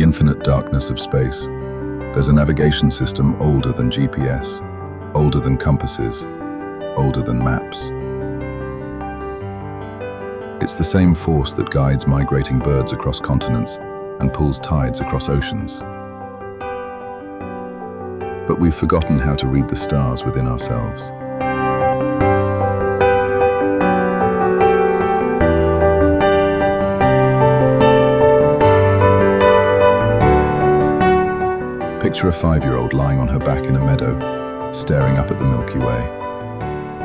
infinite darkness of space, there's a navigation system older than GPS, older than compasses, older than maps. It's the same force that guides migrating birds across continents and pulls tides across oceans. But we've forgotten how to read the stars within ourselves. Picture a 5-year-old lying on her back in a meadow, staring up at the Milky Way.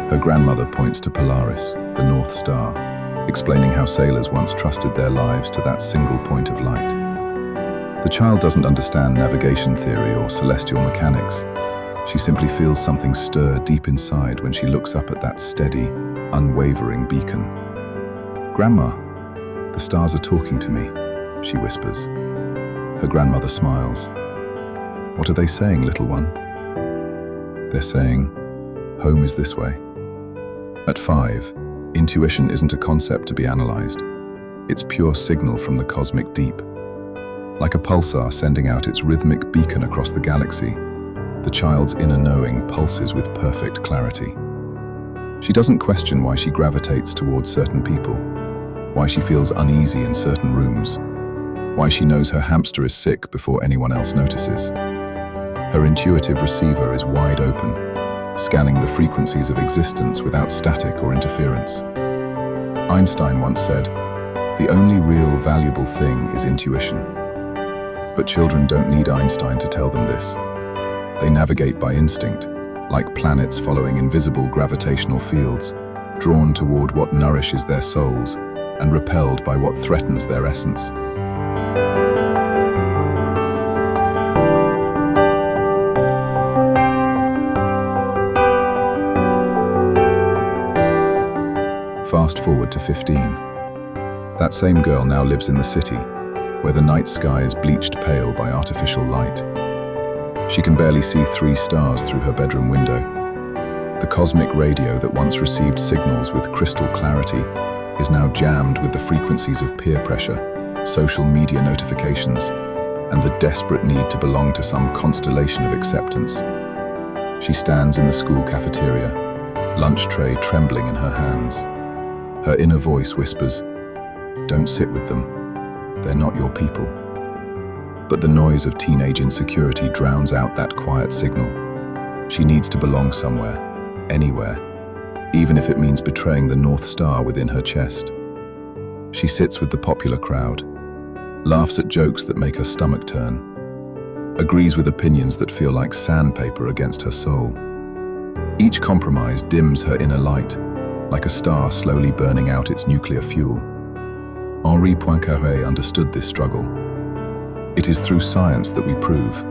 Her grandmother points to Polaris, the North Star, explaining how sailors once trusted their lives to that single point of light. The child doesn't understand navigation theory or celestial mechanics. She simply feels something stir deep inside when she looks up at that steady, unwavering beacon. "Grandma, the stars are talking to me," she whispers. Her grandmother smiles. "What are they saying, little one?" "They're saying, home is this way." At 5, intuition isn't a concept to be analyzed. It's pure signal from the cosmic deep. Like a pulsar sending out its rhythmic beacon across the galaxy, the child's inner knowing pulses with perfect clarity. She doesn't question why she gravitates towards certain people, why she feels uneasy in certain rooms, why she knows her hamster is sick before anyone else notices. Her intuitive receiver is wide open, scanning the frequencies of existence without static or interference. Einstein once said, "The only real valuable thing is intuition." But children don't need Einstein to tell them this. They navigate by instinct, like planets following invisible gravitational fields, drawn toward what nourishes their souls and repelled by what threatens their essence. Fast forward to 15. That same girl now lives in the city, where the night sky is bleached pale by artificial light. She can barely see 3 stars through her bedroom window. The cosmic radio that once received signals with crystal clarity is now jammed with the frequencies of peer pressure, social media notifications, and the desperate need to belong to some constellation of acceptance. She stands in the school cafeteria, lunch tray trembling in her hands. Her inner voice whispers, "Don't sit with them. They're not your people." But the noise of teenage insecurity drowns out that quiet signal. She needs to belong somewhere, anywhere, even if it means betraying the North Star within her chest. She sits with the popular crowd, laughs at jokes that make her stomach turn, agrees with opinions that feel like sandpaper against her soul. Each compromise dims her inner light, like a star slowly burning out its nuclear fuel. Henri Poincaré understood this struggle. It is through science that we prove,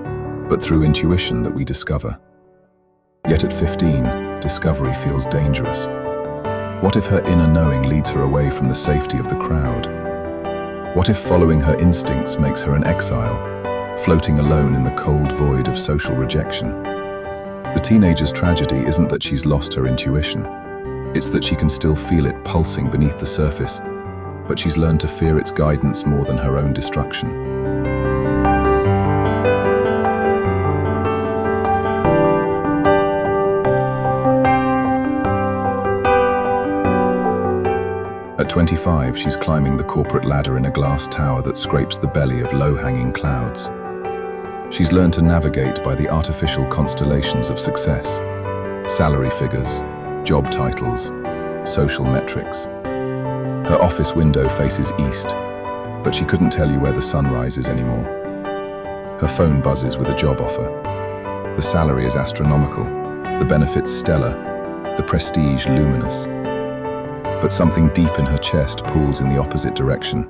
but through intuition that we discover. Yet at 15, discovery feels dangerous. What if her inner knowing leads her away from the safety of the crowd? What if following her instincts makes her an exile, floating alone in the cold void of social rejection? The teenager's tragedy isn't that she's lost her intuition. It's that she can still feel it pulsing beneath the surface, but she's learned to fear its guidance more than her own destruction. At 25, she's climbing the corporate ladder in a glass tower that scrapes the belly of low-hanging clouds. She's learned to navigate by the artificial constellations of success, salary figures, job titles, social metrics. Her office window faces east, but she couldn't tell you where the sun rises anymore. Her phone buzzes with a job offer. The salary is astronomical, the benefits stellar, the prestige luminous. But something deep in her chest pulls in the opposite direction,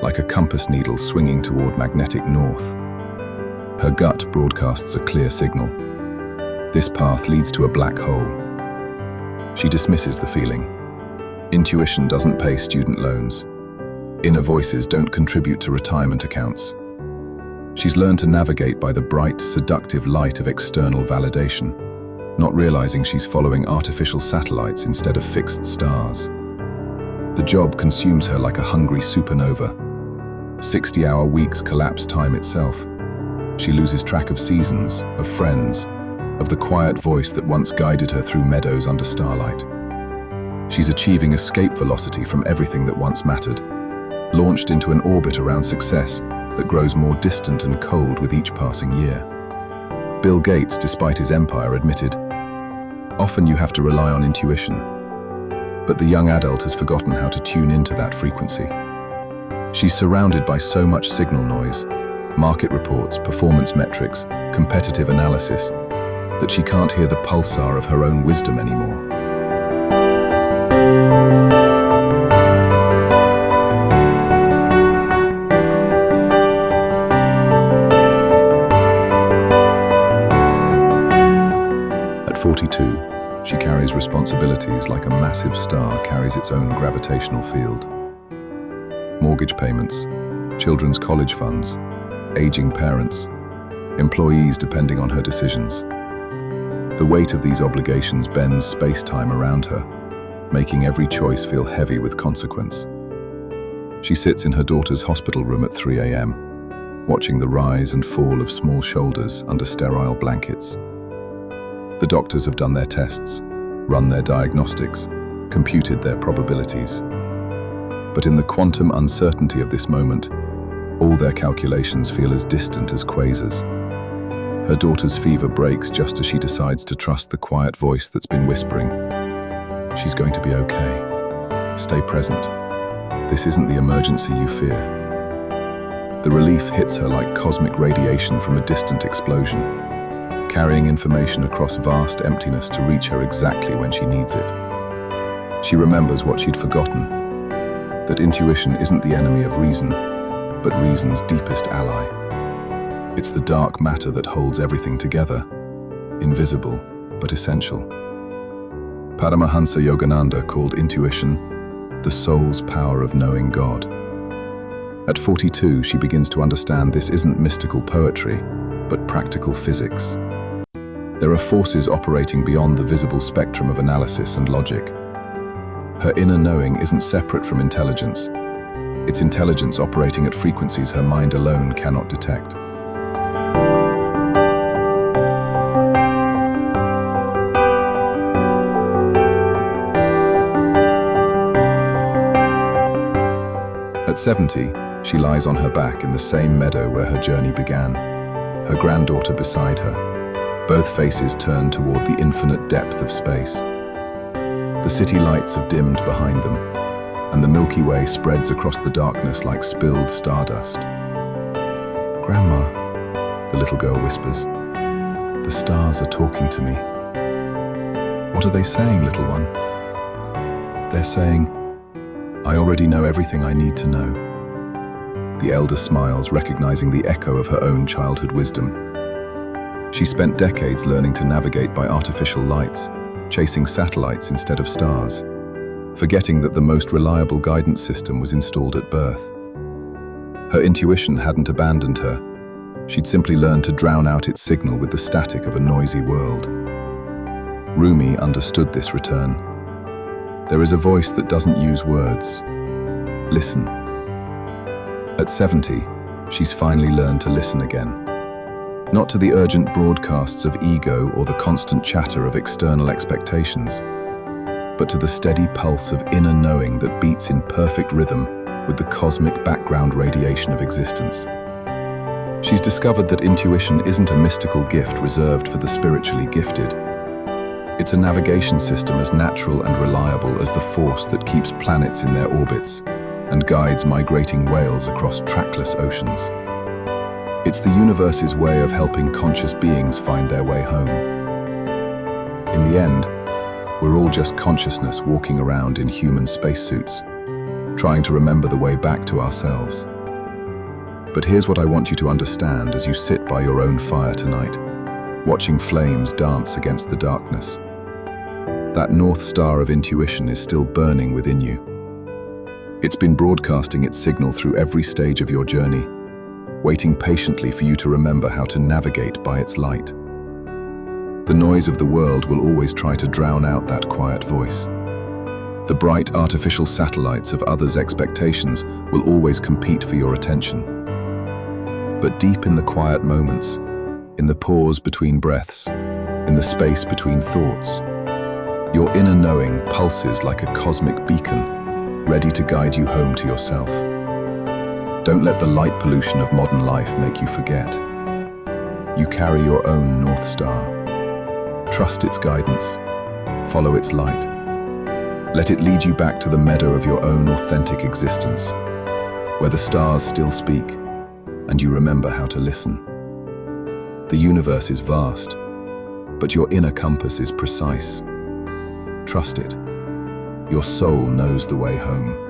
like a compass needle swinging toward magnetic north. Her gut broadcasts a clear signal. This path leads to a black hole. She dismisses the feeling. Intuition doesn't pay student loans. Inner voices don't contribute to retirement accounts. She's learned to navigate by the bright, seductive light of external validation, not realizing she's following artificial satellites instead of fixed stars. The job consumes her like a hungry supernova. 60-hour weeks collapse time itself. She loses track of seasons, of friends, of the quiet voice that once guided her through meadows under starlight. She's achieving escape velocity from everything that once mattered, launched into an orbit around success that grows more distant and cold with each passing year. Bill Gates, despite his empire, admitted, "Often you have to rely on intuition." But the young adult has forgotten how to tune into that frequency. She's surrounded by so much signal noise, market reports, performance metrics, competitive analysis, that she can't hear the pulsar of her own wisdom anymore. At 42, she carries responsibilities like a massive star carries its own gravitational field. Mortgage payments, children's college funds, aging parents, employees depending on her decisions. The weight of these obligations bends space-time around her, making every choice feel heavy with consequence. She sits in her daughter's hospital room at 3 a.m., watching the rise and fall of small shoulders under sterile blankets. The doctors have done their tests, run their diagnostics, computed their probabilities. But in the quantum uncertainty of this moment, all their calculations feel as distant as quasars. Her daughter's fever breaks just as she decides to trust the quiet voice that's been whispering, "She's going to be okay. Stay present. This isn't the emergency you fear." The relief hits her like cosmic radiation from a distant explosion, carrying information across vast emptiness to reach her exactly when she needs it. She remembers what she'd forgotten, that intuition isn't the enemy of reason, but reason's deepest ally. It's the dark matter that holds everything together, invisible but essential. Paramahansa Yogananda called intuition the soul's power of knowing God. At 42, she begins to understand this isn't mystical poetry, but practical physics. There are forces operating beyond the visible spectrum of analysis and logic. Her inner knowing isn't separate from intelligence. It's intelligence operating at frequencies her mind alone cannot detect. At 70, she lies on her back in the same meadow where her journey began, her granddaughter beside her, both faces turned toward the infinite depth of space. The city lights have dimmed behind them, and the Milky Way spreads across the darkness like spilled stardust. "Grandma," the little girl whispers, "the stars are talking to me." "What are they saying, little one?" "They're saying, I already know everything I need to know." The elder smiles, recognizing the echo of her own childhood wisdom. She spent decades learning to navigate by artificial lights, chasing satellites instead of stars, forgetting that the most reliable guidance system was installed at birth. Her intuition hadn't abandoned her. She'd simply learned to drown out its signal with the static of a noisy world. Rumi understood this return. There is a voice that doesn't use words. Listen. At 70, she's finally learned to listen again. Not to the urgent broadcasts of ego or the constant chatter of external expectations, but to the steady pulse of inner knowing that beats in perfect rhythm with the cosmic background radiation of existence. She's discovered that intuition isn't a mystical gift reserved for the spiritually gifted. It's a navigation system as natural and reliable as the force that keeps planets in their orbits and guides migrating whales across trackless oceans. It's the universe's way of helping conscious beings find their way home. In the end, we're all just consciousness walking around in human spacesuits, trying to remember the way back to ourselves. But here's what I want you to understand as you sit by your own fire tonight, watching flames dance against the darkness. That North Star of intuition is still burning within you. It's been broadcasting its signal through every stage of your journey, waiting patiently for you to remember how to navigate by its light. The noise of the world will always try to drown out that quiet voice. The bright artificial satellites of others' expectations will always compete for your attention. But deep in the quiet moments, in the pause between breaths, in the space between thoughts, your inner knowing pulses like a cosmic beacon, ready to guide you home to yourself. Don't let the light pollution of modern life make you forget. You carry your own North Star. Trust its guidance. Follow its light. Let it lead you back to the meadow of your own authentic existence, where the stars still speak, and you remember how to listen. The universe is vast, but your inner compass is precise. Trust it. Your soul knows the way home.